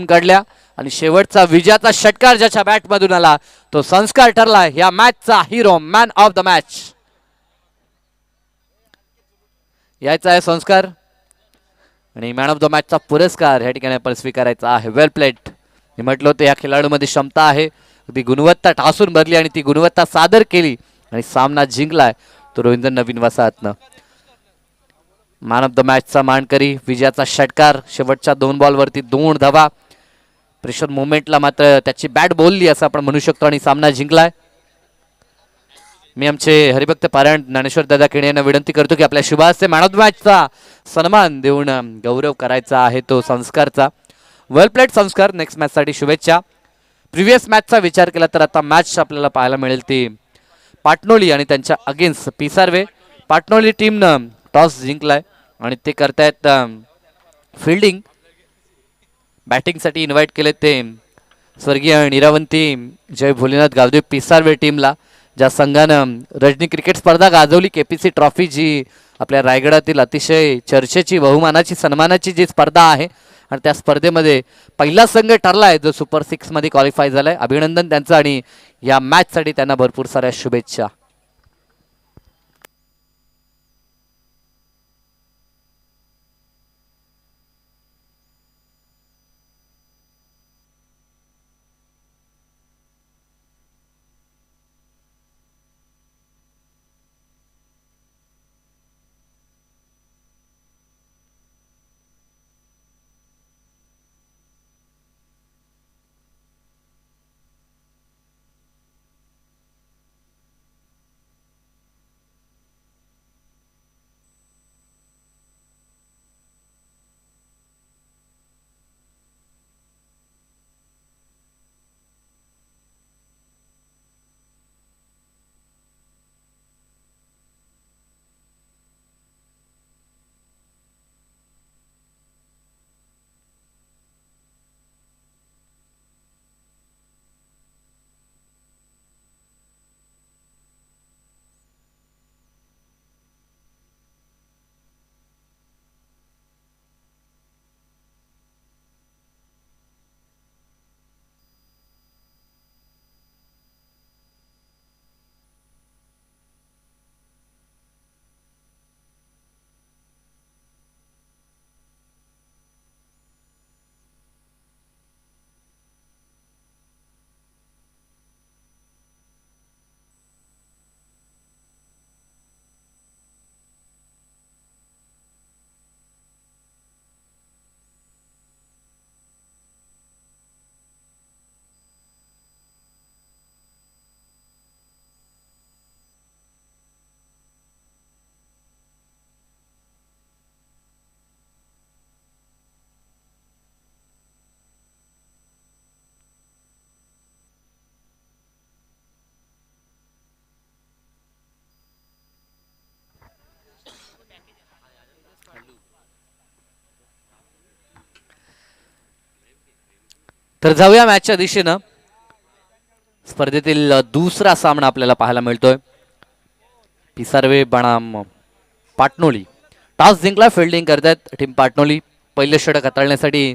काढल्या आणि शेवटचा विजयाचा षटकार ज्याच्या बॅट मधून आला तो संस्कार ठरला या मॅचचा hero, man of the match. यायचा आहे संस्कार आणि मॅन ऑफ द मॅचचा पुरस्कार या ठिकाणी आपण स्वीकारायचा आहे. वेल प्लेड. मी म्हटलं होतं या खेळाडूमध्ये क्षमता आहे, ती गुणवत्ता ठासून भरली आणि ती गुणवत्ता सादर केली आणि सामना जिंकलाय तो रवींद्र नवीन वसाहतनं. मॅन ऑफ द मॅचचा मानकरी, विजयाचा षटकार, शेवटच्या 2 बॉलवरती 2 धावा. प्रेशर मोमेंटला मात्र त्याची बॅट बोलली असं आपण म्हणू शकतो आणि सामना जिंकलाय. मी आमचे हरिभक्त पारायण ज्ञानेश्वर दादा केणे यांना विनंती करतो की आपल्या शुभास्ते मॅन ऑफ द मॅचचा सन्मान देऊन गौरव करायचा आहे तो संस्कारचा. वेल प्लेड संस्कार. नेक्स्ट मॅचसाठी शुभेच्छा. प्रिव्हियस मॅचचा विचार केला तर आता मॅच आपल्याला पाहायला मिळेल ती पाटणोली आणि त्यांच्या अगेन्स्ट पिसारवे. पाटणोली टीमनं टॉस जिंकलाय आणि ते करतायत फिल्डिंग. बॅटिंगसाठी इन्व्हाइट केले ते स्वर्गीय निरावंती जय भोलेनाथ गावदेव पिसारवे टीमला, ज्या संघानं रजनी क्रिकेट स्पर्धा गाजवली. केपीसी ट्रॉफी जी आपल्या रायगडातील अतिशय चर्चेची बहुमानाची सन्मानाची जी स्पर्धा आहे आणि त्या स्पर्धेमध्ये पहिला संघ ठरला आहे जो सुपर 6 मध्ये क्वालिफाय झालाय. अभिनंदन त्यांचं आणि या मॅचसाठी त्यांना भरपूर साऱ्या शुभेच्छा. तर जाऊया मॅचच्या दिशेनं. स्पर्धेतील दुसरा सामना आपल्याला पाहायला मिळतोय. पिसारवे बनाम पाटणोली. टॉस जिंकला, फिल्डिंग करतायत टीम पाटणोली. पहिले षटक हाताळण्यासाठी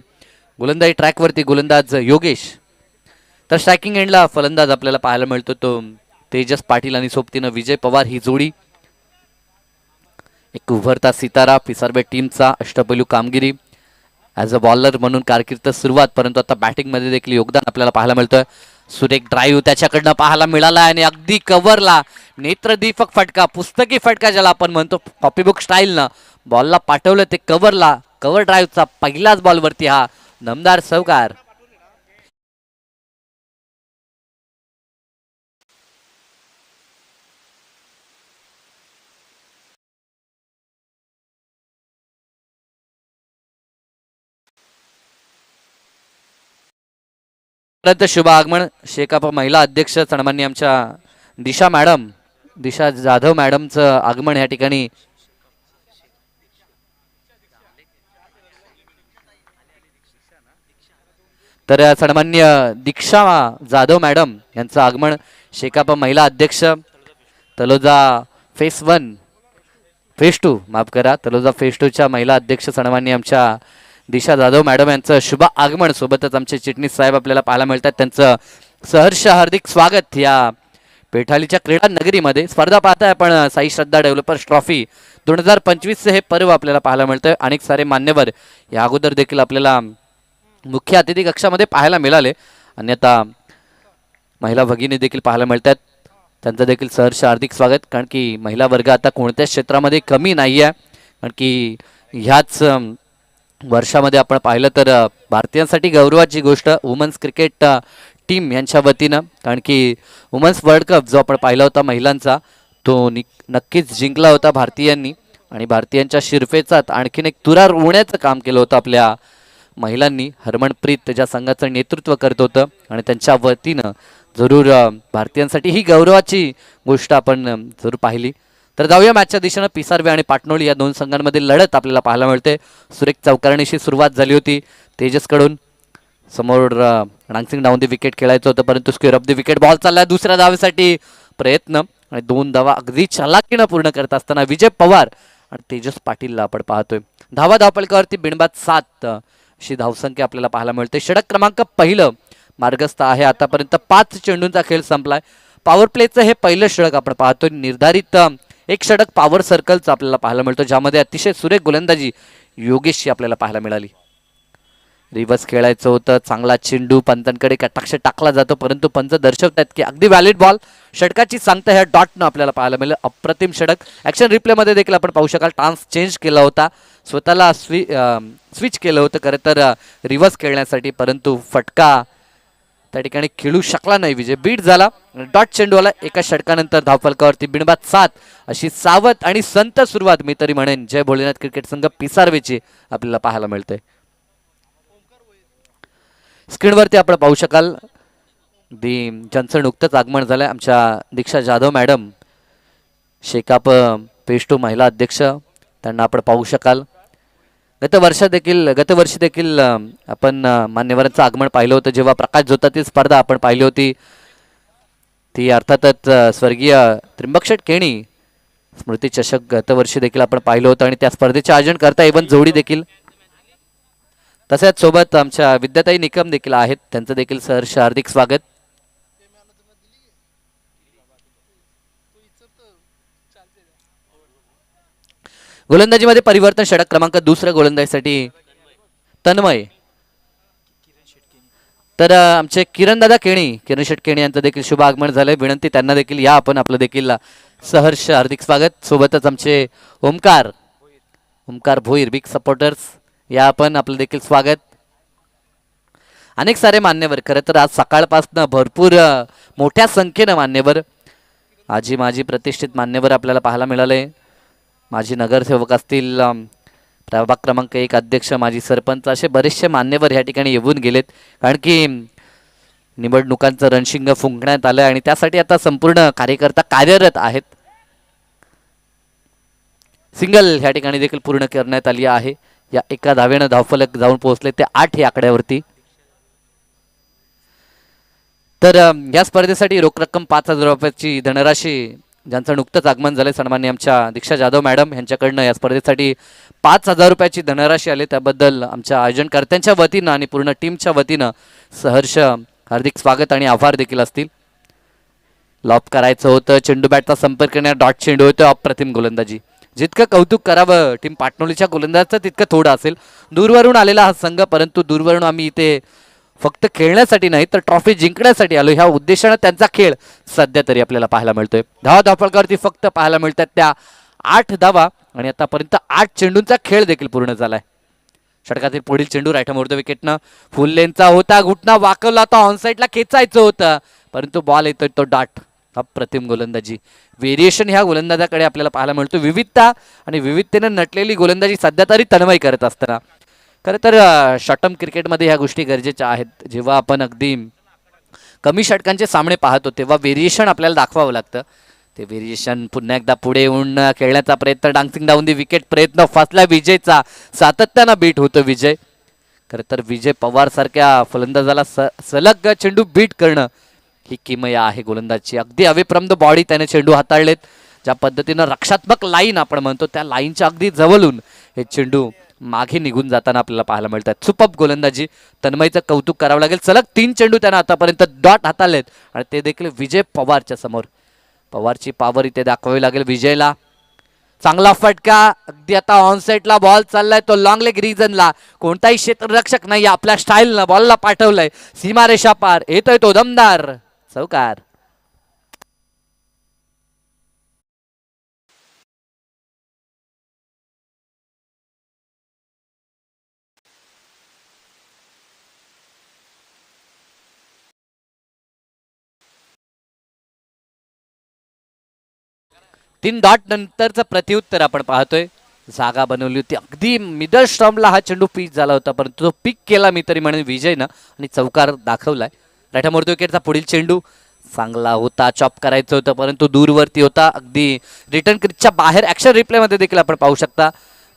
गोलंदाजी ट्रॅकवरती गोलंदाज योगेश, तर स्ट्रायकिंग एंडला फलंदाज आपल्याला पाहायला मिळतो तो तेजस पाटील आणि सोबतीनं विजय पवार. ही जोडी एक उभरता सितारा पिसारवे टीमचा. अष्टपैलू कामगिरी ॲज अ बॉलर म्हणून कारकीर्द सुरुवात, परंतु आता बॅटिंगमध्ये देखील योगदान आपल्याला पाहायला मिळतं. सुरेख ड्राईव्ह त्याच्याकडनं पाहायला मिळाला आणि अगदी कव्हरला नेत्रदीपक फटका, पुस्तकी फटका ज्याला आपण म्हणतो कॉपीबुक स्टाईलनं बॉलला पाठवलं ते कव्हरला. कव्हर ड्राईव्हचा पहिलाच बॉलवरती हा दमदार चौकार. शुभ आगमन शेकाप महिला अध्यक्ष सन्माननीय आमच्या दिशा जाधव मॅडमचं आगमन या ठिकाणी. तर सन्माननीय दीक्षा जाधव मॅडम यांचं आगमन. शेकाप महिला अध्यक्ष तलोजा फेस 2 माफ करा, तलोजा फेस 2 च्या महिला अध्यक्ष सन्माननीय आमच्या दिशा जाधव मॅडम यांचं शुभ आगमन, सोबतच आमचे चिटणीस साहेब आपल्याला पाहायला मिळतात, त्यांचं सहर्ष हार्दिक स्वागत या पेठालीच्या क्रीडा नगरीमध्ये. स्पर्धा पाहताय आपण साई श्रद्धा डेव्हलपर्स ट्रॉफी 2025 हे पर्व आपल्याला पाहायला मिळतंय. अनेक सारे मान्यवर या अगोदर देखील आपल्याला मुख्य अतिथी कक्षामध्ये पाहायला मिळाले, अन्यथा महिला भगिनी देखील पाहायला मिळतात, त्यांचं देखील सहर्ष हार्दिक स्वागत. कारण की महिला वर्ग आता कोणत्याच क्षेत्रामध्ये कमी नाही आहे, कारण की ह्याच वर्षामध्ये आपण पाहिलं तर भारतीयांसाठी गौरवाची गोष्ट वुमन्स क्रिकेट टीम यांच्या वतीनं, कारण की वुमन्स वर्ल्ड कप जो आपण पाहिला होता महिलांचा, तो नक्कीच जिंकला होता भारतीयांनी, आणि भारतीयांच्या शिरपेचात आणखीन एक तुरा रोवण्याचं काम केलं होतं आपल्या महिलांनी. हरमनप्रीत ज्या संघाचं नेतृत्व करत होतं, आणि त्यांच्या वतीनं जरूर भारतीयांसाठी ही गौरवाची गोष्ट आपण जरूर पाहिली. तर जाऊया मॅचच्या दिशेनं. पिसारवे आणि पाटणोळी या दोन संघांमध्ये लढत आपल्याला पाहायला मिळते. सुरेख चौकारणीशी सुरुवात झाली होती तेजसकडून, समोर डान्सिंग डाऊन दी विकेट खेळायचं होतं, परंतु square of the wicket ball चालला दुसऱ्या धावेसाठी प्रयत्न, आणि 2 धावा अगदी चलाकीनं पूर्ण करत असताना विजय पवार आणि तेजस पाटीलला आपण पाहतोय. धावपलकावरती बिनबाद 7 अशी धावसंख्या आपल्याला पाहायला मिळते. षटक क्रमांक पहिलं मार्गस्थ आहे. आतापर्यंत 5 चेंडूंचा खेळ संपलाय. पॉवर प्लेचं हे पहिलं षटक आपण पाहतोय. निर्धारित एक षटक पॉवर सर्कलचं आपल्याला पाहायला मिळतो, ज्यामध्ये अतिशय सुरेख गोलंदाजी योगेशची आपल्याला पाहायला मिळाली. रिव्हर्स खेळायचं होतं, चांगला चेंडू पंतांकडे कटाक्ष टाकला जातो, परंतु पंच दर्शवतात की अगदी व्हॅलिड बॉल. षटकाची सांगता ह्या डॉटनं आपल्याला पाहायला मिळेल. अप्रतिम षटक. ॲक्शन रिप्लेमध्ये देखील आपण पाहू शकाल, टान्स चेंज केला होता, स्वतःला स्विच केलं होतं खरं तर रिव्हर्स खेळण्यासाठी, परंतु फटका त्या ठिकाणी खेळू शकला नाही. विजय बीट झाला. डॉट चेंडूवाला एका षटकानंतर धावफलकावरती बिनबाद 7 अशी सावध आणि संत सुरुवात मी तरी म्हणेन जय भोलेनाथ क्रिकेट संघ पिसारवेची आपल्याला पाहायला मिळते. स्क्रीनवरती आपण पाहू शकाल ज्यांचं नुकतंच आगमन झालंय, आमच्या दीक्षा जाधव मॅडम, शेकाप पेज 2 महिला अध्यक्ष, त्यांना आपण पाहू शकाल. गतवर्षी देखील आपण मान्यवरांचं आगमन पाहिलं होतं, जेव्हा प्रकाश जोतातील स्पर्धा आपण पाहिली होती, ती अर्थातच स्वर्गीय त्रिंबकशेठ केणी स्मृती चषक गतवर्षी देखील आपण पाहिलं होतं, आणि त्या स्पर्धेचे आयोजन करता इव्हन जोडी देखील. तसेच सोबत आमच्या विद्याताई निकम देखील आहेत, त्यांचं देखील सहर्ष हार्दिक स्वागत. गोलंदाजीमध्ये परिवर्तन. षटक क्रमांक 2 गोलंदाजीसाठी तन्मय, तर आमचे किरण शेठ केणी यांचं देखील शुभ आगमन झालंय. विनंती त्यांना देखील या आपण आपलं देखील सहर्ष हार्दिक स्वागत. सोबतच आमचे ओमकार भोईर बिग सपोर्टर्स, या आपण आपलं देखील स्वागत. अनेक सारे मान्यवर, खरं तर आज सकाळपासून भरपूर मोठ्या संख्येनं मान्यवर, आजी माजी प्रतिष्ठित मान्यवर आपल्याला पाहायला मिळाले. माजी नगरसेवक असतील, प्रभाग क्रमांक 1 अध्यक्ष, माजी सरपंच, असे बरेचसे मान्यवर या ठिकाणी येऊन गेलेत, कारण की निवडणुकांचं रणशिंग फुंकण्यात आलं आणि त्यासाठी आता संपूर्ण कार्यकर्ता कार्यरत आहेत. सिंगल या ठिकाणी देखील पूर्ण करण्यात आली आहे. या एका धावेनं धावफलक जाऊन पोहोचले ते 8 या आकड्यावरती. तर या स्पर्धेसाठी रोख रक्कम 5,000 रुपयाची धनराशी, ज्यांचं नुकतंच आगमन झाले, सन्माननीय आमच्या दीक्षा जाधव मॅडम यांच्याकडनं या स्पर्धेसाठी 5,000 रुपयाची धनराशी आली, त्याबद्दल आमच्या आयोजनकर्त्यांच्या वतीनं आणि पूर्ण टीमच्या वतीनं सहर्ष हार्दिक स्वागत आणि आभार देखील असतील. लॉप करायचं होतं, चेंडू बॅटचा संपर्क करण्यात डॉट चेंडू होतो. अप्रतिम गोलंदाजी. जितकं कौतुक करावं टीम पाटणोलीच्या गोलंदाजाचं तितकं थोडं असेल. दूरवरून आलेला हा संघ, परंतु दूरवरून आम्ही इथे फक्त खेळण्यासाठी नाही तर ट्रॉफी जिंकण्यासाठी आलो, ह्या उद्देशानं त्यांचा खेळ सध्या तरी आपल्याला पाहायला मिळतोय. धावफलकावरती फक्त पाहायला मिळतात त्या 8 धावा, आणि आतापर्यंत 8 चेंडूंचा खेळ देखील पूर्ण झालाय. षटकातील पुढील चेंडू राईट मोर्द विकेटनं फुल लेनचा होता, घुटना वाकवला होता, ऑनसाईडला खेचायचं होतं, परंतु बॉल येतोय तो डाट. अप्रतिम गोलंदाजी. व्हेरिएशन ह्या गोलंदाजाकडे आपल्याला पाहायला मिळतो. विविधता आणि विविधतेनं नटलेली गोलंदाजी सध्या तरी तन्मय करत असताना. खरं तर शॉर्ट टर्म क्रिकेटमध्ये ह्या गोष्टी गरजेच्या आहेत. जेव्हा आपण अगदी कमी षटकांचे सामने पाहतो तेव्हा व्हेरिएशन आपल्याला दाखवावं लागतं. ते व्हेरिएशन पुन्हा एकदा पुढे येऊन खेळण्याचा प्रयत्न, डान्सिंग डाऊन दी विकेट प्रयत्न फसला विजयचा, सातत्यानं बीट होतं विजय. खरं तर विजय पवार सारख्या फलंदाजाला सलग चेंडू बीट करणं ही किमया आहे गोलंदाजची. अगदी अवे फ्रॉम द बॉडी त्याने चेंडू हाताळलेत. ज्या पद्धतीनं रक्षात्मक लाईन आपण म्हणतो त्या लाईनच्या अगदी जवळून हे चेंडू मागे निघून जाताना आपल्याला पाहायला मिळतात. सुपर्ब गोलंदाजी, तन्मयचं कौतुक करावं लागेल. सलग 3 चेंडू त्यांना आतापर्यंत डॉट हाताळलेत आणि ते देखील विजय पवारच्या समोर. पवारची पॉवर इथे दाखवावी लागेल विजयला. चांगला फटका, अगदी आता ऑनसेटला बॉल चाललाय तो लॉंग लेग रिजनला. कोणताही क्षेत्ररक्षक नाही, आपल्या स्टाईलनं बॉलला पाठवलंय सीमारेषा पार. येतोय तो दमदार चौकार. तीन डॉट नंतरचं प्रत्युत्तर आपण पाहतोय. जागा बनवली होती अगदी मिडल स्टॉम्पला हा चेंडू पिच झाला होता, परंतु तो पिक केला मी तरी म्हणेन विजयनं आणि चौकार दाखवलाय. राठामोर्ती विकेटचा पुढील चेंडू चांगला होता, चॉप करायचं होतं परंतु दूरवरती होता. अगदी रिटर्न क्रिजच्या बाहेर. ॲक्शन रिप्लेमध्ये देखील आपण पाहू शकता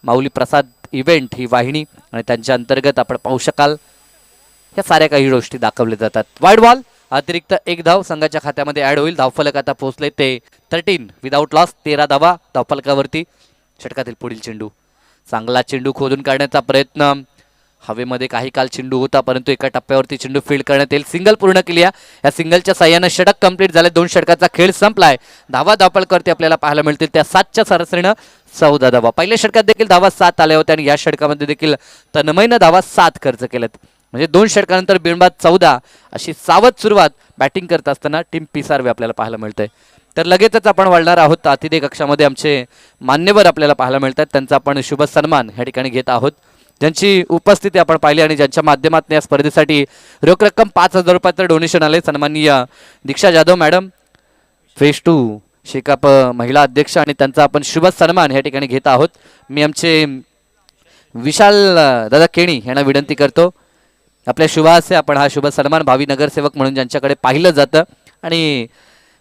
माऊली प्रसाद इव्हेंट ही वाहिनी आणि त्यांच्या अंतर्गत आपण पाहू शकाल या साऱ्या काही गोष्टी दाखवल्या जातात. वाईड बॉल, अतिरिक्त एक धाव संघाच्या खात्यामध्ये ऍड होईल. धावफलक आता पोहोचले ते 13 विदाउट लॉस. 13 धावा धावफलकावरती. षटकातील पुढील चेंडू, चांगला चेंडू खोदून काढण्याचा प्रयत्न. हवेमध्ये काही काल चेंडू होता परंतु एका टप्प्यावरती चेंडू फील्ड करण्यात येईल. सिंगल पूर्ण केली आहे. या सिंगलच्या साह्यानं षटक कंप्लीट झाले. 2 षटकाचा खेळ संपलाय. धावा धावफलकावरती आपल्याला पाहायला मिळतील त्या 7च्या सरासरीनं 14 धावा. पहिल्या षटकात देखील धावा 7 आल्या होत्या आणि या षटकामध्ये देखील तन्मयनं धावा 7 खर्च केल्यात. म्हणजे 2 षटकानंतर बिनबाद 14 अशी सावध सुरुवात बॅटिंग करत असताना टीम पिसारवे आपल्याला पाहायला मिळतंय. तर लगेचच आपण वळणार आहोत अतिथी कक्षामध्ये. आमचे मान्यवर आपल्याला पाहायला मिळतात, त्यांचा आपण शुभ सन्मान ह्या ठिकाणी घेत आहोत. ज्यांची उपस्थिती आपण पाहिली आणि ज्यांच्या माध्यमातून या स्पर्धेसाठी रोख रक्कम 5,000 रुपयाचं डोनेशन आले. सन्माननीय दीक्षा जाधव मॅडम, फेज 2 शेकाप महिला अध्यक्ष, आणि त्यांचा आपण शुभ सन्मान ह्या ठिकाणी घेत आहोत. मी आमचे विशाल दादा केणी यांना विनंती करतो, आपल्या शुभासे आपण हा शुभ सन्मान भावी नगरसेवक म्हणून ज्यांच्याकडे पाहिलं जातं आणि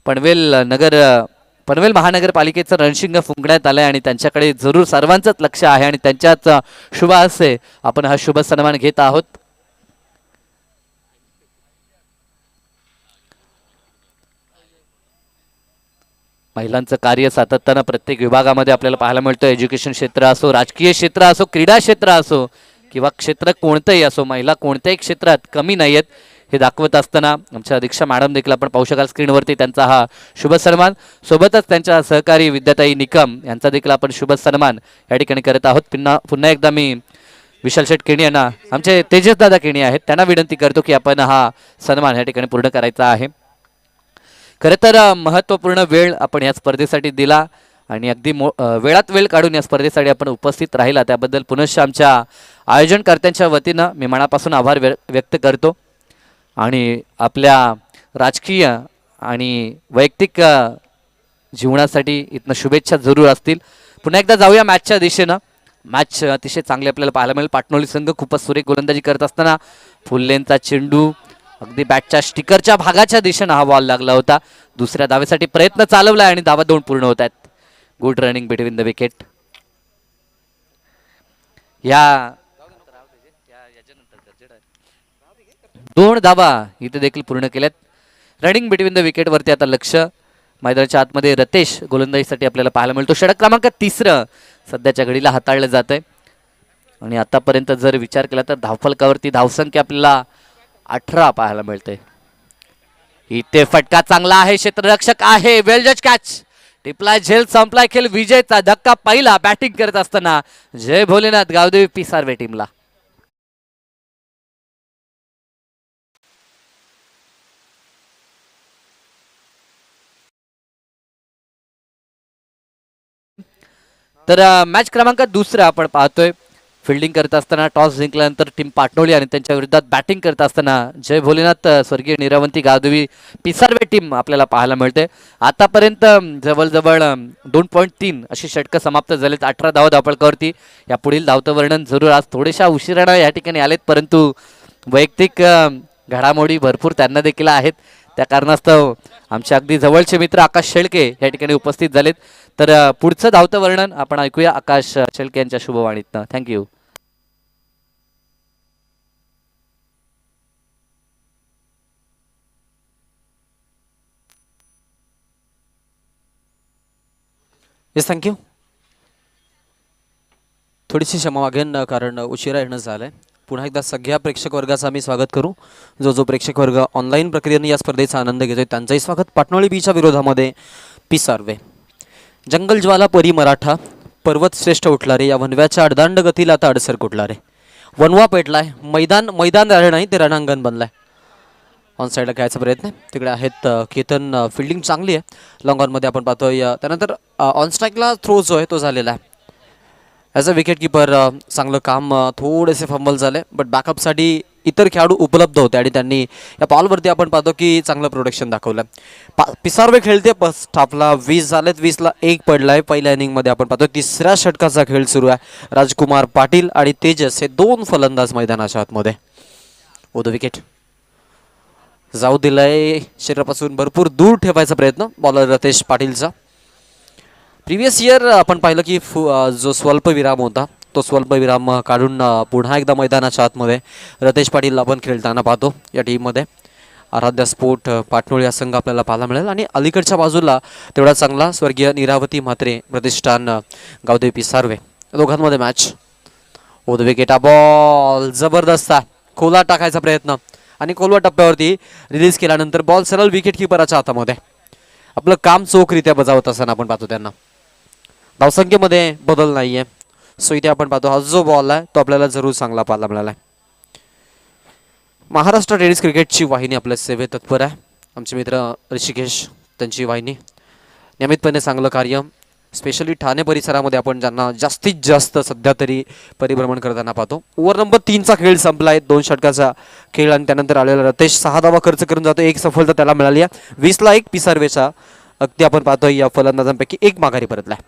पनवेल महानगरपालिकेचं रणशिंग फुंकण्यात आलंय आणि त्यांच्याकडे जरूर सर्वांचंच लक्ष आहे आणि त्यांच्याच शुभासे आपण हा शुभ सन्मान घेत आहोत. महिलांचं कार्य सातत्यानं प्रत्येक विभागामध्ये आपल्याला पाहायला मिळतं. एज्युकेशन क्षेत्र असो, राजकीय क्षेत्र असो, क्रीडा क्षेत्र असो किंवा क्षेत्र कोणतंही असो, महिला कोणत्याही क्षेत्रात कमी नाही आहेत हे दाखवत असताना आमच्या दीक्षा मॅडम देखील आपण पाहू शकाल स्क्रीनवरती त्यांचा हा शुभ सन्मान. सोबतच त्यांच्या सहकारी विद्याताई निकम यांचा देखील आपण शुभ सन्मान या ठिकाणी करत आहोत. पुन्हा एकदा मी विशाल शेठ केणी यांना, आमचे तेजस दादा केणी आहेत, त्यांना विनंती करतो की आपण हा सन्मान या ठिकाणी पूर्ण करायचा आहे. खरं तर महत्त्वपूर्ण वेळ आपण या स्पर्धेसाठी दिला आणि अगदी वेळात वेळ काढून या स्पर्धेसाठी आपण उपस्थित राहिला त्याबद्दल पुनश्च आमच्या आयोजनकर्त्यांच्या वतीनं मी मनापासून आभार व्यक्त करतो. आणि आपल्या राजकीय आणि वैयक्तिक जीवनासाठी इथनं शुभेच्छा जरूर असतील. पुन्हा एकदा जाऊया मॅचच्या दिशेनं. मॅच अतिशय चांगली आपल्याला पाहायला मिळेल. पाटणोली संघ खूपच सुरेख गोलंदाजी करत असताना फुल्लेंचा चेंडू अगदी बॅटच्या स्टिकरच्या भागाच्या दिशेनं हा बॉल लागला होता. दुसऱ्या धावेसाठी प्रयत्न चालवलाय आणि धावा 2 पूर्ण होत आहेत. Good running between the wicket. या 2 धावा इथे देखील पूर्ण केल्यात. रनिंग बिटवीन द विकेट वरती आता लक्ष. मैदानाच्या आतमध्ये रतेश गोलंदाजीसाठी आपल्याला पाहायला मिळतो. षटक क्रमांक 3 सध्याच्या घडीला हाताळलं जात आहे आणि आतापर्यंत जर विचार केला तर धावफलकावरती धावसंख्या आपल्याला 18 पाहायला मिळते. इथे फटका चांगला आहे, क्षेत्ररक्षक आहे, वेल जज कॅच. टिपलाय झेल, संपलाय खेळ. विजयचा धक्का पहिला बॅटिंग करत असताना जय भोलेनाथ गावदेवी पिसारवे टीमला. तर मॅच क्रमांक 2 आपण पाहतोय. फिल्डिंग करत असताना टॉस जिंकल्यानंतर टीम पाटणोली आणि त्यांच्या विरोधात बॅटिंग करत असताना जय भोलेनाथ स्वर्गीय निरावंती गावदेवी पिसारवे टीम आपल्याला पाहायला मिळते. आतापर्यंत जवळजवळ 2.3 अशी षटकं समाप्त झालीत. 18 धावा धावफलकावरती. या पुढील धावतं वर्णन जरूर आज थोडेशा उशिरानं या ठिकाणी आलेत परंतु वैयक्तिक घडामोडी भरपूर त्यांना देखील आहेत. त्या कारणास्तव आमचे अगदी जवळचे मित्र आकाश शेळके या ठिकाणी उपस्थित झालेत. तर पुढचं धावतं वर्णन आपण ऐकूया आकाश शेळके यांच्या शुभवाणीतनं. थँक्यू. Yes, thank you. थोडीशी क्षमा मागेन कारण उशिरा येणं झालं आहे. पुन्हा एकदा सगळ्या प्रेक्षक वर्गाचं आम्ही स्वागत करू. जो प्रेक्षक वर्ग ऑनलाईन प्रक्रियेने या स्पर्धेचा आनंद घेतोय त्यांचंही स्वागत. पाटणोळी बीच्या विरोधामध्ये पिसार्वे. जंगल ज्वाला परी मराठा, पर्वत श्रेष्ठ उठला रे, या वनव्याच्या अडदांड गतीला आता अडसर कुठला रे. वनवा पेटलाय, मैदान राहिलं नाही ते रणांगण बनलाय. ऑन साईडला खेळायचा प्रयत्न आहे, तिकडे आहेत केतन. फिल्डिंग चांगली आहे लॉंग ऑनमध्ये आपण पाहतोय. त्यानंतर ऑन स्ट्राईकला थ्रो जो आहे तो झालेला आहे. ॲज अ विकेट किपर चांगलं काम. थोडेसे फंबल झाले बट बॅकअपसाठी इतर खेळाडू उपलब्ध होते आणि त्यांनी या बॉलवरती आपण पाहतो की चांगलं प्रोडक्शन दाखवलं. पिसार्वे खेळते फर्स्ट हाफला 20 झालेत, 20ला 1 पडलाय. पहिल्या इनिंगमध्ये आपण पाहतो तिसऱ्या षटकाचा खेळ सुरू आहे. राजकुमार पाटील आणि तेजस हे 2 फलंदाज मैदानाच्या आतमध्ये. ओद विकेट जाऊ दिलाय, शरीरापासून भरपूर दूर ठेवायचा प्रयत्न बॉलर रतेश पाटीलचा. प्रिव्हियस इयर आपण पाहिलं की जो स्वल्पविराम होता तो स्वल्पविराम काढून पुन्हा एकदा मैदानाच्या आतमध्ये रतेश पाटील आपण खेळताना पाहतो या टीममध्ये. आराध्या स्पोर्ट पाटणोळी हा संघ आपल्याला पाहायला मिळेल आणि अलीकडच्या बाजूला तेवढा चांगला स्वर्गीय निरावती म्हात्रे प्रतिष्ठान गावदेवी पिसार्वे, दोघांमध्ये मॅच. ओद विकेट, बॉल जबरदस्त खोला टाकायचा प्रयत्न आणि खोलवा टप्प्यावरती रिलीज केल्यानंतर बॉल सरळ विकेट किपराच्या हातामध्ये. आपलं काम चोखरित्या बजावत असताना आपण पाहतो त्यांना. धावसंख्येमध्ये बदल नाहीये, सो इथे आपण पाहतो हा जो बॉल आहे तो आपल्याला जरूर चांगला पाहायला मिळाला आहे. महाराष्ट्र टेनिस क्रिकेटची वाहिनी आपल्या सेवेत तत्पर आहे. आमचे मित्र ऋषिकेश त्यांची वाहिनी नियमितपणे चांगलं कार्य, स्पेशली ठाणे परिसरामध्ये आपण ज्यांना जास्तीत जास्त सध्या तरी परिभ्रमण करताना पाहतो. ओव्हर नंबर 3चा खेळ संपलाय, 2 षटकाचा खेळ आणि त्यानंतर आलेला रतेश 6 धावा खर्च करून जातो. 1 सफलता त्याला मिळाली आहे. 20ला 1 पिसार्वेचा अगदी आपण पाहतोय या फलंदाजांपैकी 1 माघारी परतलाय.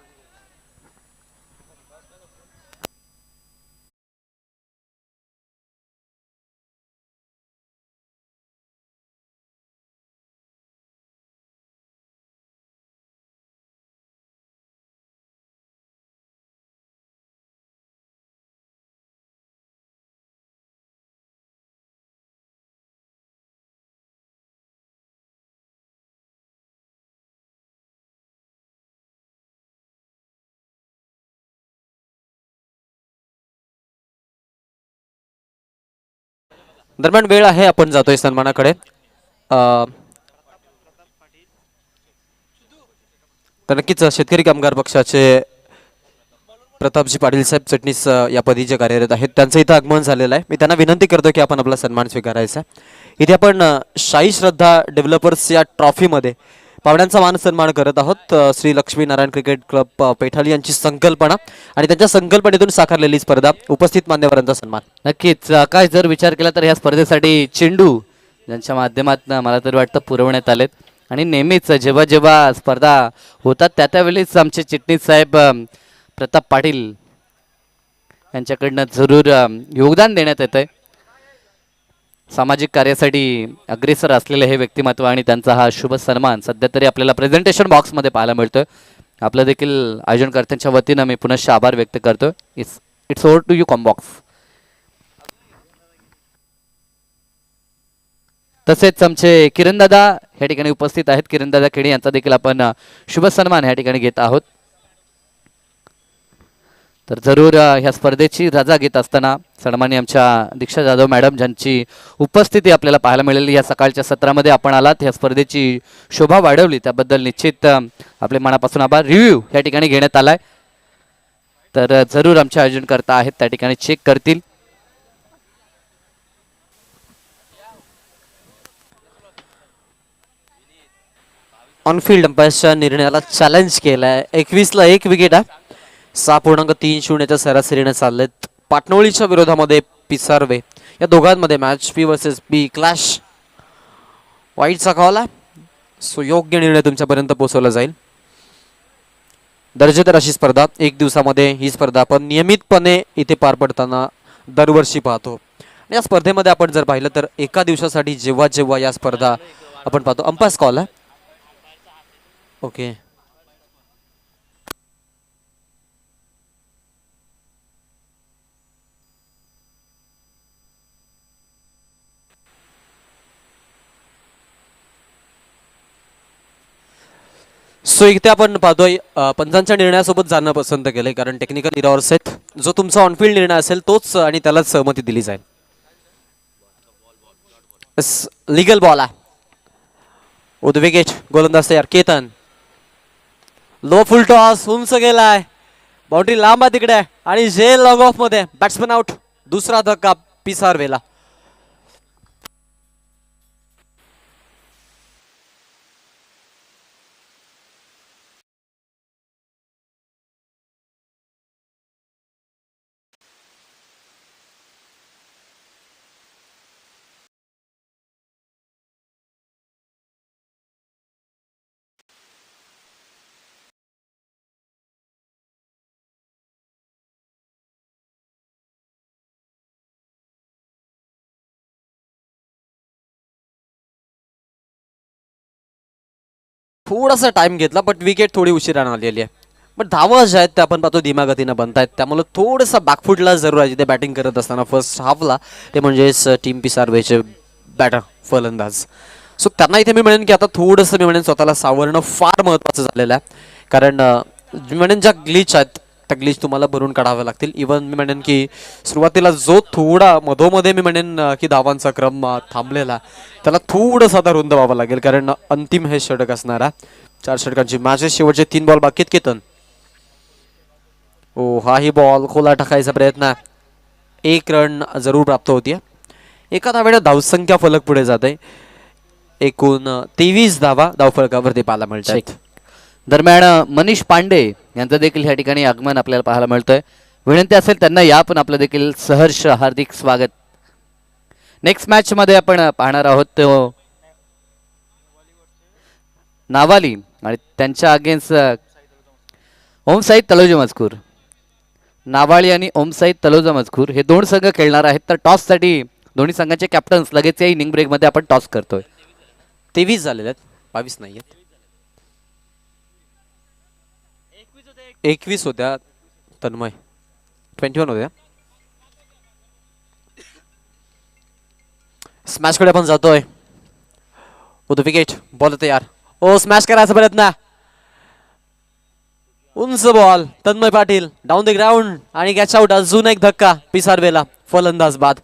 दरम्यान वेळ आहे, आपण जातोय सन्मानाकडे. तर नक्कीच शेतकरी कामगार पक्षाचे प्रतापजी पाटील साहेब चटणीस या पदी जे कार्यरत आहेत त्यांचं इथं आगमन झालेलं आहे. मी त्यांना विनंती करतो की आपण आपला सन्मान स्वीकारायचा. इथे आपण शाही श्रद्धा डेव्हलपर्स या ट्रॉफीमध्ये पाहुण्यांचा मान सन्मान करत आहोत. श्री लक्ष्मीनारायण क्रिकेट क्लब पैठाली यांची संकल्पना आणि त्यांच्या संकल्पनेतून साकारलेली स्पर्धा, उपस्थित मान्यवरांचा सन्मान. नक्कीच काय जर विचार केला तर ह्या स्पर्धेसाठी चेंडू ज्यांच्या माध्यमातून मला तरी वाटतं पुरवण्यात आलेत आणि नेहमीच जेव्हा जेव्हा स्पर्धा होतात त्यावेळेस आमचे चिटणीस साहेब प्रताप पाटील यांच्याकडनं जरूर योगदान देण्यात येतं आहे. सामाजिक कार्यासाठी अग्रेसर असलेले हे व्यक्तिमत्व आणि त्यांचा हा शुभ सन्मान सध्या तरी आपल्याला प्रेझेंटेशन बॉक्समध्ये पाहायला मिळतोय. आपलं देखील आयोजनकर्त्यांच्या वतीनं मी पुनश्च आभार व्यक्त करतो. It's over to you combox. तसेच आमचे किरणदादा या ठिकाणी उपस्थित आहेत. किरणदादा खेडे यांचा देखील आपण शुभ सन्मान या ठिकाणी घेत आहोत. तर जरूर ह्या स्पर्धेची रजा घेत असताना सन्माननीय आमच्या दीक्षा जाधव मॅडम ज्यांची उपस्थिती आपल्याला पाहायला मिळाली या सकाळच्या सत्रामध्ये आपण आलात, ह्या स्पर्धेची शोभा वाढवली त्याबद्दल निश्चित आपले मनापासून आभार. रिव्ह्यू या ठिकाणी घेण्यात आलाय, तर जरूर आमचे आयोजनकर्ता आहेत त्या ठिकाणी चेक करतील. ऑनफिल्ड अंपायरच्या निर्णयाला चॅलेंज केलाय. 21ला 1 विकेट आहे. 6.30च्या सरासरीने चाललेत. पाटणोळीच्या विरोधामध्ये पिसार्वे या दोघांमध्ये मॅच. पी वर्सेस बी क्लॅश. वाईटचा कॉल आहे, सो योग्य निर्णय तुमच्यापर्यंत पोहोचवला जाईल. दर्जेदार अशी स्पर्धा, 1 दिवसामध्ये ही स्पर्धा आपण नियमितपणे इथे पार पडताना दरवर्षी पाहतो. या स्पर्धेमध्ये आपण जर पाहिलं तर एका दिवसासाठी जेव्हा जेव्हा या स्पर्धा आपण पाहतो. अंपायर्स कॉल आहे. ओके, सो इथे आपण पाहतोय पंचांच्या निर्णयासोबत जाणं पसंत केलंय कारण टेक्निकल इरॉर्स आहेत जो तुमचा ऑनफिल्ड निर्णय असेल तोच आणि त्यालाच सहमती दिली जाईल. लिगल बॉल आहे. विथ विकेट गोलंदाज तयार केतन. लो फुल टॉस उंच गेलाय. बाउंड्री लांब आहे तिकडे आणि जे लॉंग ऑफ मध्ये बॅट्समन आउट. दुसरा धक्का पिसारवेला. थोडासा टाइम घेतला बट विकेट थोडी उशिराने आलेली आहे. बट धावा ज्या आहेत त्या आपण पाहतो धीमागतीनं बनतायत त्यामुळे थोडंसं बॅकफुटला जरूर आहे जिथे बॅटिंग करत असताना फर्स्ट हाफला ते म्हणजेच टीम पिसारवेचे बॅटर फलंदाज. सो त्यांना इथे मी म्हणेन की आता थोडंसं मी म्हणेन स्वतःला सावरणं फार महत्त्वाचं झालेलं आहे. कारण मी म्हणेन ज्या ग्लिच आहेत त्या ग्लिच तुम्हाला भरून काढाव्या लागतील. इवन मी म्हणेन की सुरुवातीला जो थोडा मधोमध्ये मी म्हणेन की धावांचा क्रम थांबलेला त्याला थोडंसं आता रुंद व्हावं लागेल. कारण अंतिम हे षटक असणार आहे. 4 षटकांची माझे शेवटचे 3 बॉल बाकी आहेत. केतन. ओ हाही बॉल खोला टाकायचा प्रयत्न. 1 रन जरूर प्राप्त होतीये. एका धावेने धावसंख्या फलक पुढे जाते. एकूण 23 धावा धावफलकावरती पाहायला मिळतात. दरम्यान मनीष पांडे यांचं देखील या ठिकाणी आगमन आपल्याला पाहायला मिळतंय. विनंती असेल त्यांना या पण आपलं देखील सहर्ष हार्दिक स्वागत. नेक्स्ट मॅच मध्ये आपण पाहणार आहोत तो नावाली आणि त्यांच्या अगेन्स्ट ओमसाई तलोजा मजकूर. नावाळी आणि ओमसाई तलोजा मजकूर हे 2 संघ खेळणार आहेत. तर टॉससाठी दोन्ही संघाचे कॅप्टन्स लगेच या इनिंग ब्रेक मध्ये आपण टॉस करतोय. 23 झालेले आहेत 22 नाही आहेत. 21 होत्या तन्मय. 21 होत्या. स्मॅश कडे आपण जातोय. विथ विकेट बॉल तयार. ओ स्मॅश करायचा प्रयत्न. उंच ball Tanmay Patil down the ground आणि कॅच आउट. अजून एक धक्का पिसारवेला. फलंदाज बाद.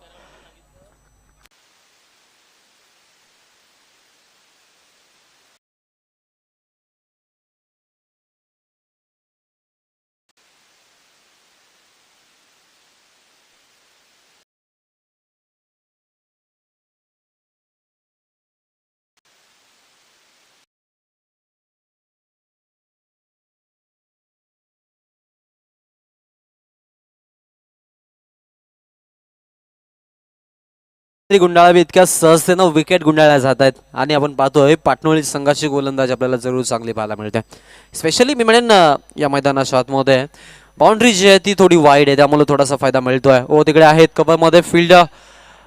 गुंडाळा इतक्या सहजतेनं विकेट गुंडाळल्या जात आहेत आणि आपण पाहतोय पाटणोळी संघाची गोलंदाज आपल्याला जरूर चांगली पाहायला मिळते. स्पेशली मी म्हणेन या मैदानाच्या आतमध्ये बाउंड्री जी आहे ती थोडी वाईड आहे त्यामुळे थोडासा फायदा मिळतोय. ओ तिकडे आहेत कव्हरमध्ये फील्ड.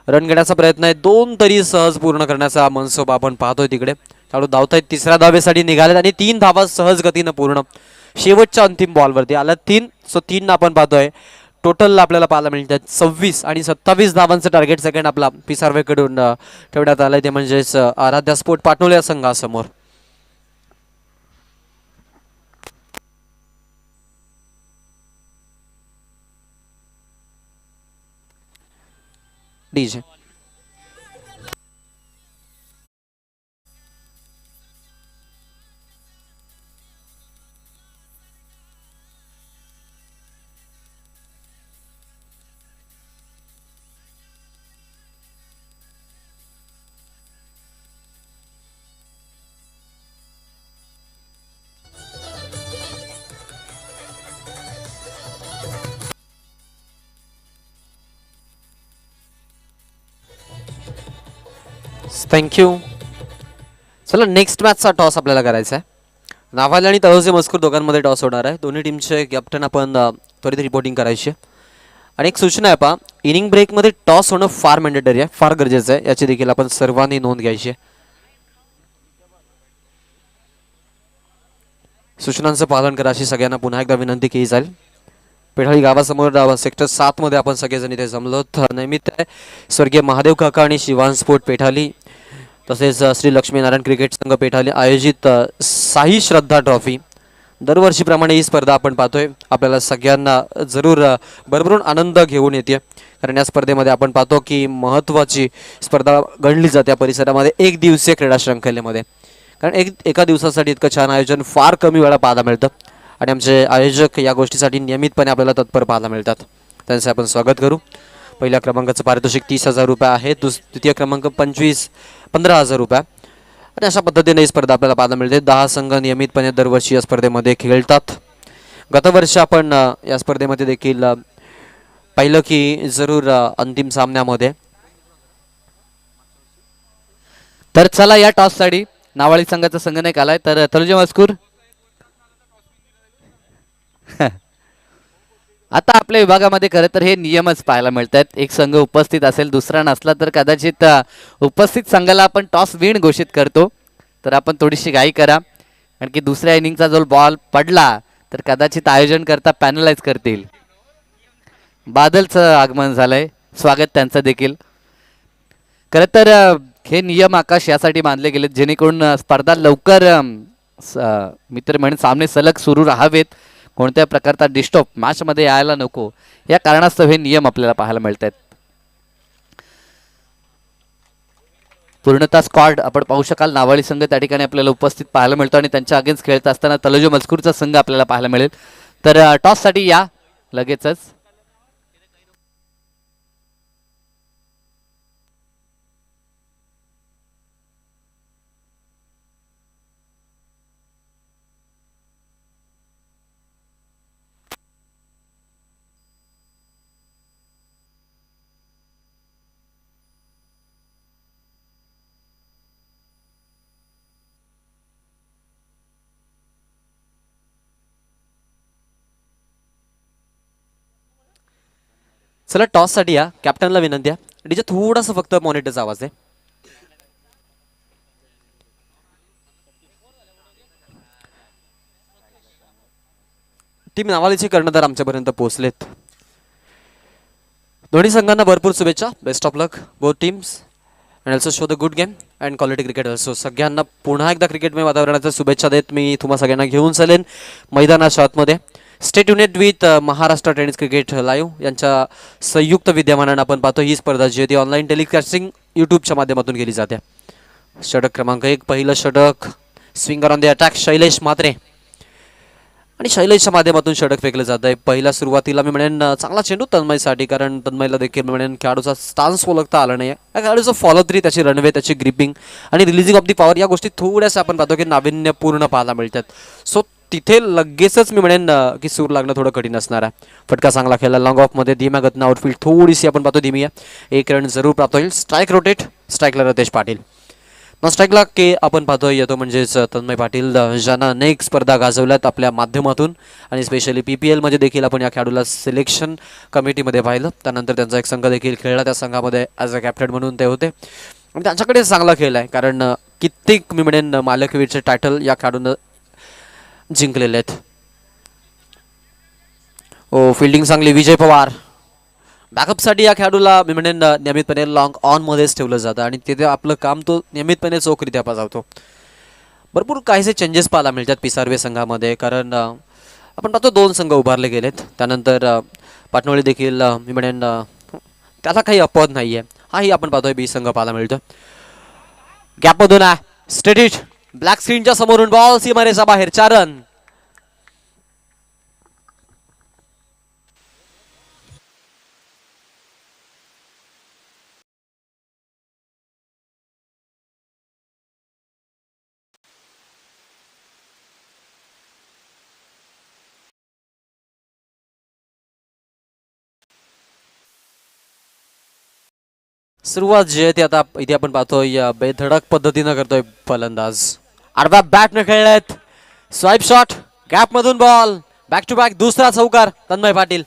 रन घेण्याचा प्रयत्न आहे. 2 तरी सहज पूर्ण करण्याचा मनसोबा आपण पाहतोय. तिकडे चालू धावतायत. 3ऱ्या धावेसाठी निघालेत आणि 3 धावा सहज गतीनं पूर्ण. शेवटच्या अंतिम बॉलवरती आला 3. सो 3 आपण पाहतोय. टोटल आपल्याला पाहायला मिळतात 26 आणि 27 धावांचं टार्गेट सेकंड आपला पिसारवेकडून ठेवण्यात आलंय. ते म्हणजेच आराध्या स्पोर्ट पाटणोली या संघासमोर. DJ thank you. चला नेक्स्ट मॅचचा टॉस आपल्याला करायचा आहे. नावाले आणि तळोजे मजकूर दोघांमध्ये टॉस होणार आहे. दोन्ही टीमचे कॅप्टन आपण त्वरित रिपोर्टिंग करायची आहे. आणि एक सूचना आहे पहा इनिंग ब्रेकमध्ये टॉस होणं फार मॅन्डेटरी आहे फार गरजेचं आहे. याची देखील आपण सर्वांनी नोंद घ्यायची आहे. सूचनांचं पालन करा अशी सगळ्यांना पुन्हा एकदा विनंती केली जाईल. पेठाळी गावासमोर सेक्टर 7 मध्ये आपण सगळेजण इथे जमलो. निमित्त आहे स्वर्गीय महादेव काका आणि शिवान स्पोर्ट पेठाली तसेच श्री लक्ष्मीनारायण क्रिकेट संघ पेठाली आयोजित साई श्रद्धा ट्रॉफी दरवर्षीप्रमाणे ही स्पर्धा आपण पाहतोय आपल्याला सगळ्यांना जरूर भरभरून आनंद घेऊन येते, कारण या स्पर्धेमध्ये आपण पाहतो की महत्त्वाची स्पर्धा गणली जाते या परिसरामध्ये एक दिवसीय क्रीडा शृंखलेमध्ये. कारण एका दिवसासाठी इतकं छान आयोजन फार कमी वेळा पाहायला मिळतं आणि आमचे आयोजक या गोष्टीसाठी नियमितपणे आपल्याला तत्पर पाहायला मिळतात. त्यांचे आपण स्वागत करू. पहिल्या क्रमांकाचं पारितोषिक 30,000 रुपये आहे, द्वितीय क्रमांक 15,000 रुपये आणि अशा पद्धतीने ही स्पर्धा आपल्याला पाहायला मिळते. 10 संघ नियमितपणे दरवर्षी या स्पर्धेमध्ये खेळतात. गतवर्षी आपण या स्पर्धेमध्ये देखील पाहिलं की जरूर अंतिम सामन्यामध्ये. तर चला या टॉससाठी नावाळी संघाचा संघनायक आलाय, तर तनुजा मस्कूर. आता आपल्या विभागामध्ये खरं तर हे नियमच पाहायला मिळत आहेत. एक संघ उपस्थित असेल, दुसरा नसला तर कदाचित उपस्थित संघाला आपण टॉस विन घोषित करतो. तर आपण थोडीशी घाई करा, कारण की दुसऱ्या इनिंगचा जो बॉल पडला तर कदाचित आयोजन करता पॅनलाइज करतील. बादलचं आगमन झालंय, स्वागत त्यांचं देखील. खरं तर हे नियम आकाश यासाठी बांधले गेलेत जेणेकरून स्पर्धा लवकर मित्र म्हणून सामने सलग सुरू राहावेत, कोणत्या प्रकारचा डिस्टर्ब मॅचमध्ये यायला नको, या कारणास्तव हे नियम आपल्याला पाहायला मिळत आहेत. पूर्णतः स्क्वॉड आपण पाहू शकाल. नावाळी संघ त्या ठिकाणी आपल्याला उपस्थित पाहायला मिळतो आणि त्यांच्या अगेन्स्ट खेळत असताना तलोजा मजकूरचा संघ आपल्याला पाहायला मिळेल. तर टॉससाठी या लगेचच. चला टॉससाठी या. कॅप्टनला विनंती आहे, डीजे थोडासा फक्त मॉनिटरचा आवाज आहे. टीम नावालीचे कर्णधार आमच्यापर्यंत पोहोचलेत. दोन्ही संघांना भरपूर शुभेच्छा. Best of luck both teams and also show the good game and quality cricket also. सगळ्यांना पुन्हा एकदा क्रिकेटमय वातावरणाच्या शुभेच्छा देत मी तुम्हा सगळ्यांना घेऊन चालेन मैदानाच्या आतमध्ये. State unit with Maharashtra tennis cricket live यांच्या संयुक्त विद्यमानानं आपण पाहतो ही स्पर्धा जी आहे ती ऑनलाईन टेलिकास्टिंग यूट्यूबच्या माध्यमातून केली जाते. षटक क्रमांक 1, पहिलं षटक swinger on the attack Shailesh Mhatre आणि शैलेशच्या माध्यमातून षटक फेकलं जात आहे. पहिल्या सुरुवातीला मी म्हणेन चांगला चेंडू तन्मयसाठी, कारण तन्मयला देखील मी म्हणेन खेळाडूचा स्टान्स ओळखता आला नाही. या खेळाडूचं फॉलो थ्री, त्याची रनवे, त्याची ग्रिपिंग आणि रिलीजिंग ऑफ दी पॉवर या गोष्टी थोड्याशा आपण पाहतो की नाविन्यपूर्ण पाहायला मिळतात. सो तिथे लगेचच मी म्हणेन की सूर लागणं थोडं कठीण असणार आहे. फटका चांगला खेळला लॉंग ऑफमध्ये, धीम्या गतीनं आउटफील्ड थोडीशी आपण पाहतो धीमी आहे. 1 रन जरूर प्राप्त होईल. स्ट्राईक रोटेट, स्ट्राईकला रतेश पाटील. नॉन स्ट्राईकला के आपण पाहतोय येतो म्हणजेच तन्मय पाटील, ज्यानं अनेक स्पर्धा गाजवल्यात आपल्या माध्यमातून आणि स्पेशली PPL मध्ये देखील आपण या खेळाडूला सिलेक्शन कमिटीमध्ये पाहिलं. त्यानंतर त्यांचा एक संघ देखील खेळला, त्या संघामध्ये ॲज अ कॅप्टन म्हणून ते होते आणि त्यांच्याकडे चांगला खेळ आहे, कारण कित्येक मी म्हणेन मालकवीरचे टायटल या खेळाडूनं जिंकलेले आहेत. ओ फिल्डिंग चांगली विजय पवार. बॅकअपसाठी या खेळाडूला मी म्हणेन नियमितपणे लॉंग ऑनमध्येच ठेवलं जातं आणि तिथे आपलं काम तो नियमितपणे चोखरीत्या बजावतो. भरपूर काहीसे चेंजेस पाहायला मिळतात पिसारवे संघामध्ये, कारण आपण पाहतो 2 संघ उभारले गेलेत. त्यानंतर पाटणोळी देखील मी म्हणेन त्याला काही अपवाद नाही आहे. हाही आपण पाहतोय बी संघ पाहायला मिळतो. गॅपमधून आहे स्ट्रेट हिट, ब्लॅक स्क्रीनच्या समोरून बॉल सीमारेषा बाहेर, 4 रन. सुरुवात जी आहे ती आता इथे आपण पाहतोय बेधडक पद्धतीनं करतोय फलंदाज. आडव्या बॅटने खेळलेत, स्वाईप शॉट, गॅपमधून बॉल, बॅक टू बॅक दुसरा चौकार तन्मय पाटील.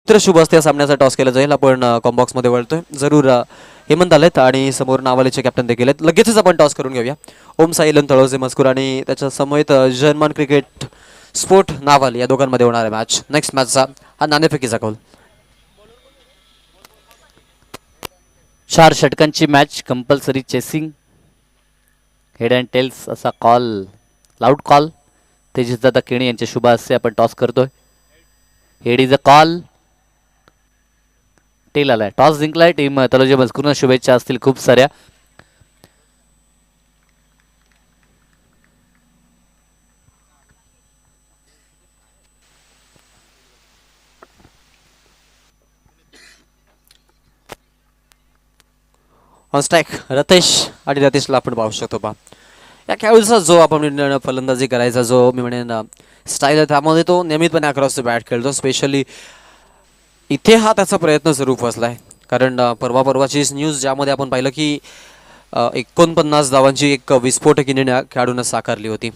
तर शुभ असते या सामन्याचा टॉस केला जाईल. आपण कॉम्बॉक्स मध्ये वळतोय. जरूर हेमंत आलेत आणि समोर नावालेचे कॅप्टन देखील आहेत. लगेचच आपण टॉस करून घेऊया. ओम साईलन तळोजे मजकूर आणि त्याच्या समवेत जर्मन क्रिकेट स्पोर्ट नावाल या दोघांमध्ये होणार आहे मॅच. नेक्स्ट मॅचचा हा नाणेफेकीचा कॉल. 4 षटकांची match, compulsory chasing, head and tails असा कॉल, लाऊड कॉल तेजस दादा केणी यांच्या शुभ हस्ते आपण टॉस करतोय. Head is a call. Tail आलाय. टॉस जिंकलाय टीम तलोजा मजकूरना शुभेच्छा असतील खूप साऱ्या. ऑन स्ट्राईक रतेश आणि रतेशला आपण पाहू शकतो पहा. या खेळाडूचा जो आपण फलंदाजी करायचा जो मी म्हणेन स्टाईल आहे त्यामध्ये तो नियमितपणे अक्रॉस द बॅट खेळतो. स्पेशली इथे हा त्याचा प्रयत्न स्वरूप असलाय. कारण परवाची न्यूज ज्यामध्ये आपण पाहिलं की 49 धावांची एक विस्फोटक इनिंग खेळाडूनं साकारली होती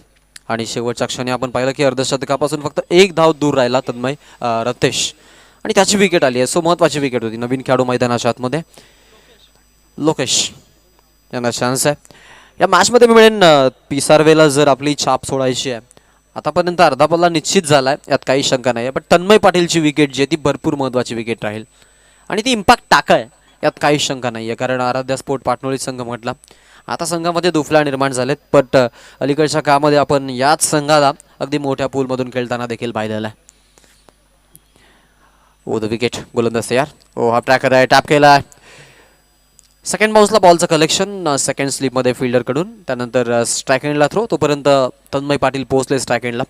आणि शेवटच्या क्षणी आपण पाहिलं की अर्धशतकापासून फक्त एक धाव दूर राहिला तन्मय रतेश आणि त्याची विकेट आली आहे. सो महत्त्वाची विकेट होती. नवीन खेळाडू मैदानाच्या आतमध्ये लोकेश यांना चान्स आहे या मॅचमध्ये. मी म्हणेन पिसारवेला जर आपली छाप सोडायची आहे आतापर्यंत अर्धा पल्ला निश्चित झाला आहे, यात काही शंका नाही आहे. पण तन्मय पाटीलची विकेट जी आहे ती भरपूर महत्त्वाची विकेट राहील आणि ती इम्पॅक्ट टाका आहे, यात काही शंका नाही आहे. कारण आराध्या स्पोर्ट पाटणोळी संघ म्हटला आता संघामध्ये दुफला निर्माण झालेत. बट अलीकडच्या काळामध्ये आपण याच संघाला अगदी मोठ्या पूलमधून खेळताना देखील पाहिलेलं आहे. ओ द विकेट गोलंदाज तयार. ओ हा ट्रॅकर आहे, टॅप केला आहे. सेकंड बाउन्सला बॉलचं कलेक्शन सेकंड स्लिपमध्ये फिल्डरकडून. त्यानंतर स्ट्राईक एंडला थ्रो. तोपर्यंत तन्मय पाटील पोहोचले स्ट्राईक एंडला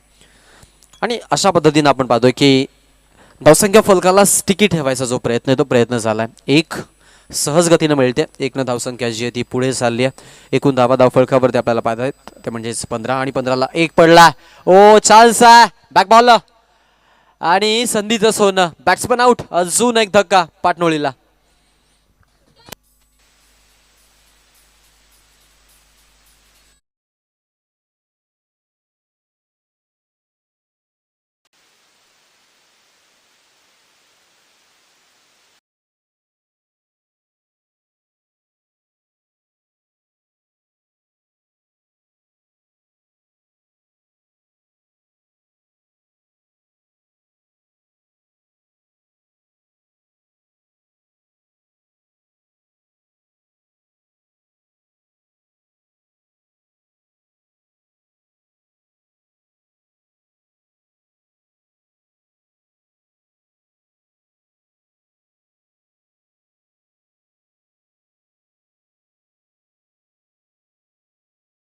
आणि अशा पद्धतीनं आपण पाहतोय की धावसंख्या फलकाला स्टिकी ठेवायचा जो प्रयत्न आहे तो प्रयत्न झाला आहे. एक सहज गतीनं मिळते. एकनं धावसंख्या जी आहे ती पुढे चालली आहे. एकूण धाव फलकावरती आपल्याला पाहता आहेत ते म्हणजेच 15 आणि 15ला 1 पडला. ओ चान्स आहे बॅक बॉल आणि संधीचं सोनं. Batsman out. अजून एक धक्का पाटणोळीला.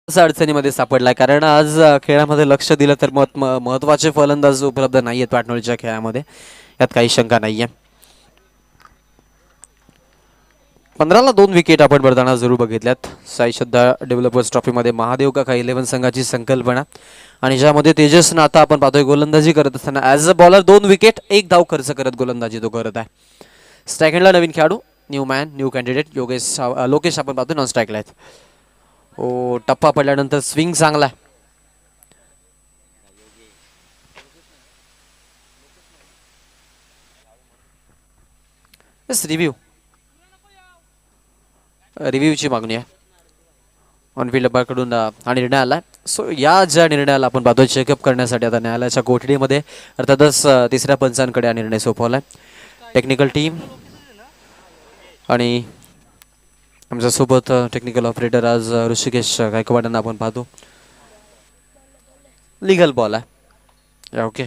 अडचणीमध्ये सापडलाय कारण आज खेळामध्ये लक्ष दिलं तर महत्वाचे फलंदाज उपलब्ध नाही आहेत पाटणोळीच्या खेळामध्ये, यात काही शंका नाहीये. 15ला 2 विकेट आपण भरताना जरूर बघितल्यात. साई श्रद्धा डेव्हलपर्स ट्रॉफीमध्ये महादेव काका 11 संघाची संकल्पना आणि ज्यामध्ये तेजसनं आता आपण पाहतोय गोलंदाजी करत असताना ॲज अ बॉलर 2 विकेट 1 धाव खर्च करत गोलंदाजी तो करत आहे. स्ट्राईकला नवीन खेळाडू, new man new candidate Lokesh आपण पाहतो नॉन स्ट्राईकला आहेत. ओ टप्पा पडल्यानंतर स्विंग चांगला. रिव्ह्यूची मागणी आहे ऑनफिल्ड डब्बाकडून हा निर्णय आला. सो या ज्या निर्णयाला आपण पाहतो चेकअप करण्यासाठी आता न्यायालयाच्या कोठडीमध्ये अर्थातच तिसऱ्या पंचांकडे हा निर्णय सोपवला आहे. टेक्निकल टीम आणि आमच्यासोबत टेक्निकल ऑपरेटर आज ऋषिकेश गायकवाड यांना आपण पाहतो. लिगल बॉल आहे. ओके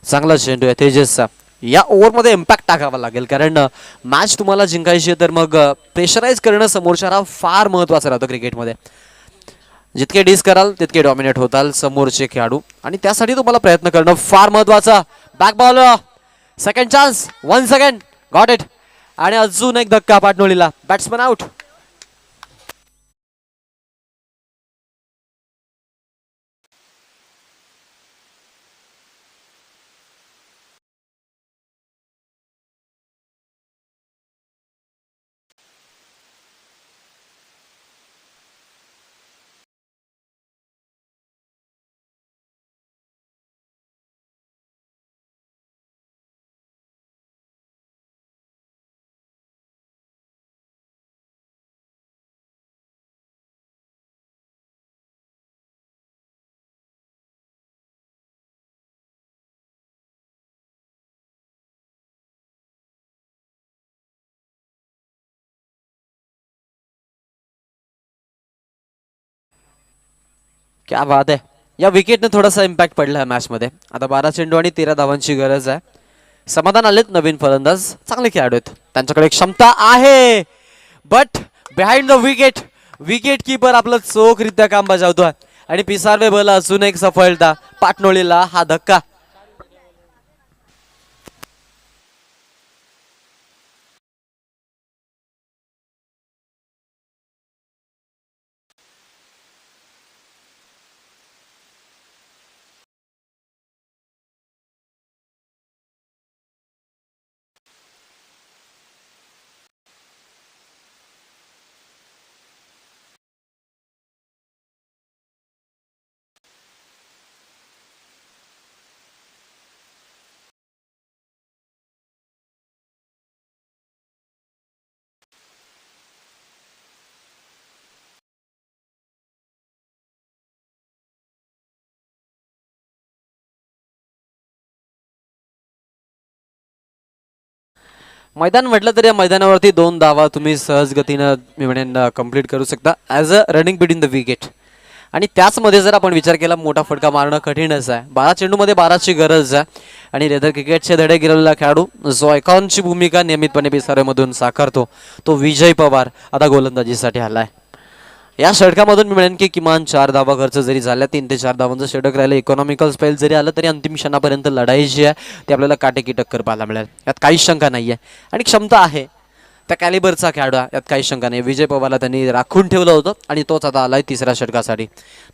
चांगला चेंडू आहे तेजसचा. या ओव्हरमध्ये इम्पॅक्ट टाकावा लागेल कारण मॅच तुम्हाला जिंकायची आहे तर मग प्रेशराईज करणं समोरच्याला फार महत्त्वाचं राहतं क्रिकेटमध्ये. जितके डिस कराल तितके डॉमिनेट होताल समोरचे खेळाडू आणि त्यासाठी तुम्हाला प्रयत्न करणं फार महत्त्वाचं. Back ball second chance 1 second got it आणि अजून एक धक्का पाटणोळीला. Batsman out. क्या बात आहे. या विकेटने थोडासा इम्पॅक्ट पडला मॅचमध्ये. आता 12 चेंडू आणि 13 धावांची गरज आहे. समाधान आलेत नवीन फलंदाज, चांगले खेळाडू आहेत, त्यांच्याकडे क्षमता आहे. But behind the wicket, wicket keeper आपलं चोखरित्या काम बजावतोय आणि पिसार्वे बल असून एक सफलता. पाटणोळीला हा धक्का. मैदान म्हटलं तर या मैदानावरती 2 धावा तुम्ही सहज गतीनं मी म्हणेन कंप्लीट करू शकता as a running between the wicket. आणि त्याचमध्ये जर आपण विचार केला मोठा फटका मारणं कठीणच आहे. 12 चेंडूमध्ये 12ची गरज आहे आणि लेदर क्रिकेटचे धडे गिरवलेला खेळाडू जो आयकॉनची भूमिका नियमितपणे पिसाऱ्यामधून साकारतो तो विजय पवार आता गोलंदाजीसाठी आलाय. या षटकामधून मी म्हणेन की किमान 4 धावा खर्च जरी झाल्या, 3 ते 4 धावांचं षटक राहिलं, इकॉनॉमिकल स्पेल जरी आलं तरी अंतिम क्षणापर्यंत लढाई जी आहे ती आपल्याला काटेकी टक्कर पाहायला मिळेल, यात काहीच शंका नाही आहे. आणि क्षमता आहे त्या कॅलिबरचा खेळाडू, यात काही शंका नाही. विजय पवारला त्यांनी राखून ठेवलं होतं आणि तोच आता आलाय तिसऱ्या षटकासाठी.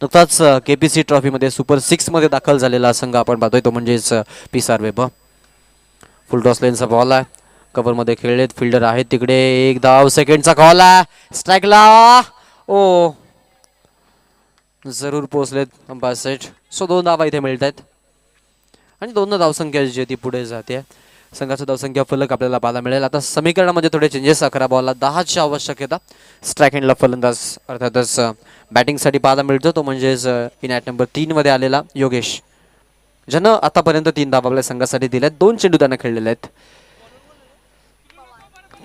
नुकताच KPC ट्रॉफीमध्ये सुपर 6मध्ये दाखल झालेला संघ आपण पाहतोय तो म्हणजेच पिसार्वे. फुल टॉस लेनचा बॉल आहे, कव्हरमध्ये खेळलेत, फिल्डर आहेत तिकडे. 1 धाव, सेकंडचा कॉल आहे, स्ट्राईकला. ओ जरूर पोहोचलेत अंपायर सेट. सो 2 धावा इथे मिळत आहेत आणि 2 धावसंख्या जी आहे ती पुढे जाते. संघाचा धावसंख्या फलक आपल्याला पाहायला मिळेल. आता समीकरणामध्ये थोडे चेंजेस. 11 बॉलला 10ची आवश्यकता. स्ट्राईक हँडला फलंदाज अर्थातच बॅटिंगसाठी पाहायला मिळतो तो म्हणजेच इन ॲट नंबर 3मध्ये आलेला योगेश, ज्यानं आतापर्यंत 3 धावा आपल्या संघासाठी दिल्यात. 2 चेंडू त्यांना खेळलेले आहेत.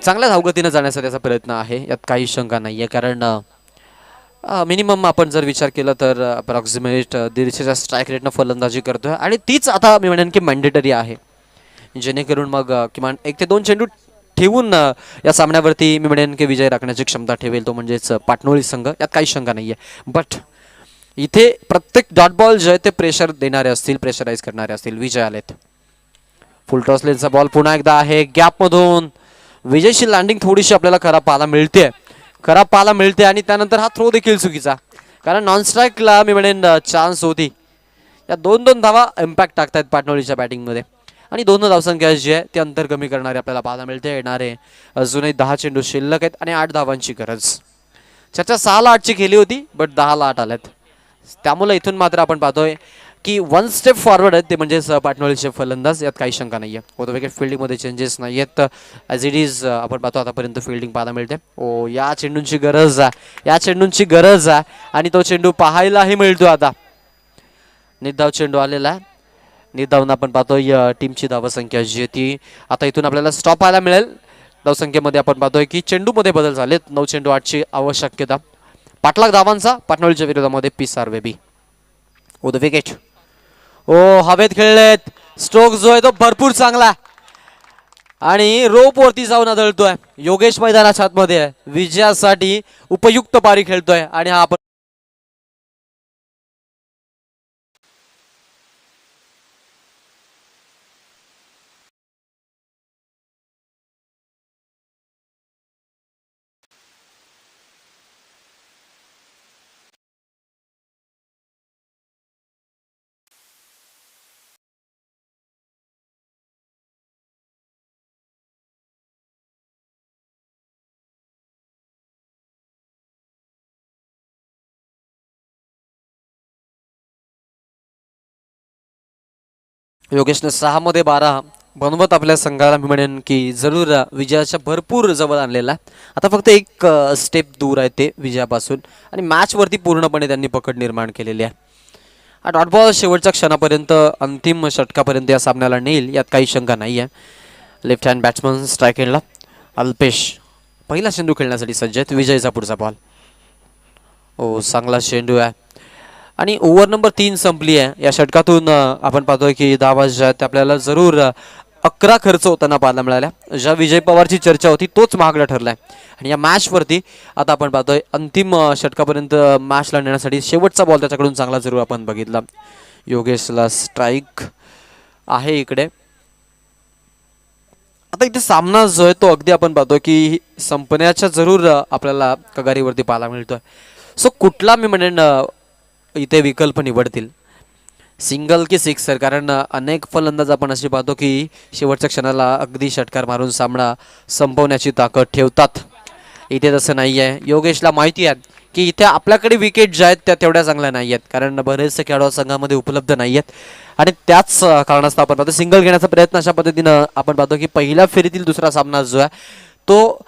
चांगल्या धावगतीनं जाण्याचा त्याचा प्रयत्न आहे, यात काही शंका नाही आहे. कारण मिनिमम आपण जर विचार केला तर अप्रॉक्सिमेट 150च्या स्ट्राईक रेटनं फलंदाजी करतोय आणि तीच आता मी म्हणेन की मॅन्डेटरी आहे, जेणेकरून मग किमान 1 ते 2 चेंडू ठेवून या सामन्यावरती मी म्हणेन की विजय राखण्याची क्षमता ठेवेल तो म्हणजेच पाटणोळी संघ, यात काही शंका नाही आहे. बट इथे प्रत्येक डॉट बॉल जे आहे ते प्रेशर देणारे असतील, प्रेशराईज करणारे असतील. विजय आलेत. फुल टॉस लेनचा बॉल पुन्हा एकदा आहे गॅपमधून. विजयची लँडिंग थोडीशी आपल्याला खराब पाहायला मिळते आणि त्यानंतर हा थ्रो देखील चुकीचा, कारण नॉन स्ट्राईकला मी म्हणेन चान्स होती. या 2-2 धावा इम्पॅक्ट टाकतायत पाटणोळीच्या बॅटिंगमध्ये आणि 2 धावसंख्या जी आहे ती अंतर कमी करणारे आपल्याला पाहायला मिळते. येणारे अजूनही 10 चेंडू शिल्लक आहेत आणि 8 धावांची गरज. चर्चा 6ला 8ची केली होती बट 10ला 8 आल्यात. त्यामुळे इथून मात्र आपण पाहतोय की 1 स्टेप फॉरवर्ड आहेत ते म्हणजेच पाटणोळीचे फलंदाज, यात काही शंका नाही आहे. होतं विकेट फिल्डिंगमध्ये चेंजेस नाही आहेत. ॲज इट इज आपण पाहतो आतापर्यंत फिल्डिंग पाहायला मिळते. या चेंडूंची गरज आहे आणि तो चेंडू पाहायलाही मिळतो. आता निर्धाव चेंडू आलेला आहे. निर्धावून आपण पाहतोय टीमची धावसंख्या जी आहे ती आता इथून आपल्याला स्टॉप पाहायला मिळेल. धावसंख्येमध्ये आपण पाहतोय की चेंडूमध्ये बदल झालेत. 9 चेंडू 8ची आवश्यकता. 5 लाख धावांचा पाटणोळीच्या विरोधामध्ये पिसार्वे बी. The wicket. हवेत खेळलेत. स्ट्रोक जो आहे तो भरपूर चांगला आणि रोप वरती जाऊन आदळतोय. योगेश मैदानाच्या आतमध्ये आहे, विजयासाठी उपयुक्त पारी खेळतोय आणि हा योगेशने 6 मध्ये 12 बनवत आपल्या संघाला मी म्हणेन की जरूर विजयाच्या भरपूर जवळ आणलेला. आता फक्त एक स्टेप दूर आहे ते विजयापासून आणि मॅचवरती पूर्णपणे त्यांनी पकड निर्माण केलेली आहे. हा डॉट बॉल शेवटच्या क्षणापर्यंत अंतिम षटकापर्यंत या सामन्याला नेईल, यात काही शंका नाही आहे. लेफ्ट हँड बॅट्समन स्ट्राईक एंडला अल्पेश पहिला चेंडू खेळण्यासाठी सज्ज आहेत. विजयचा पुढचा बॉल. चांगला चेंडू आहे आणि ओव्हर नंबर 3 संपली आहे. या षटकातून आपण पाहतोय की धावा ज्या आहेत त्या आपल्याला जरूर 11 खर्च होताना पाहायला मिळाल्या. ज्या विजय पवारची चर्चा होती तोच महागडा ठरलाय. आणि या मॅचवरती आता आपण पाहतोय अंतिम षटकापर्यंत मॅचला नेण्यासाठी शेवटचा बॉल त्याच्याकडून चांगला जरूर आपण बघितला. योगेशला स्ट्राईक आहे इकडे. आता इथे सामना जो आहे तो अगदी आपण पाहतो की संपण्याच्या जरूर आपल्याला कगारीवरती पाहायला मिळतोय. सो कुठला मी म्हणेन इथे विकल्प निवडतील, सिंगल की सिक्सर? कारण अनेक फलंदाज आपण असे पाहतो की शेवटच्या क्षणाला अगदी षटकार मारून सामना संपवण्याची ताकद ठेवतात. इथे तसं नाही आहे. योगेशला माहिती आहे की इथे आपल्याकडे विकेट ज्या आहेत त्या तेवढ्या चांगल्या नाही आहेत, कारण बरेचसे खेळाडू संघामध्ये उपलब्ध नाही आहेत. आणि त्याच कारणास्तव आपण पाहतो सिंगल घेण्याचा प्रयत्न अशा पद्धतीनं आपण पाहतो की पहिल्या फेरीतील दुसरा सामना जो आहे तो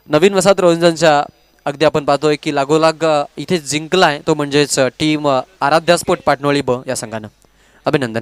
नवीन वसाहत रंजनच्या अगदी आपण पाहतोय की लागोलाग इथे जिंकला आहे, तो म्हणजेच टीम आराध्यास्फोट पाटणोळी ब या संघानं. अभिनंदन.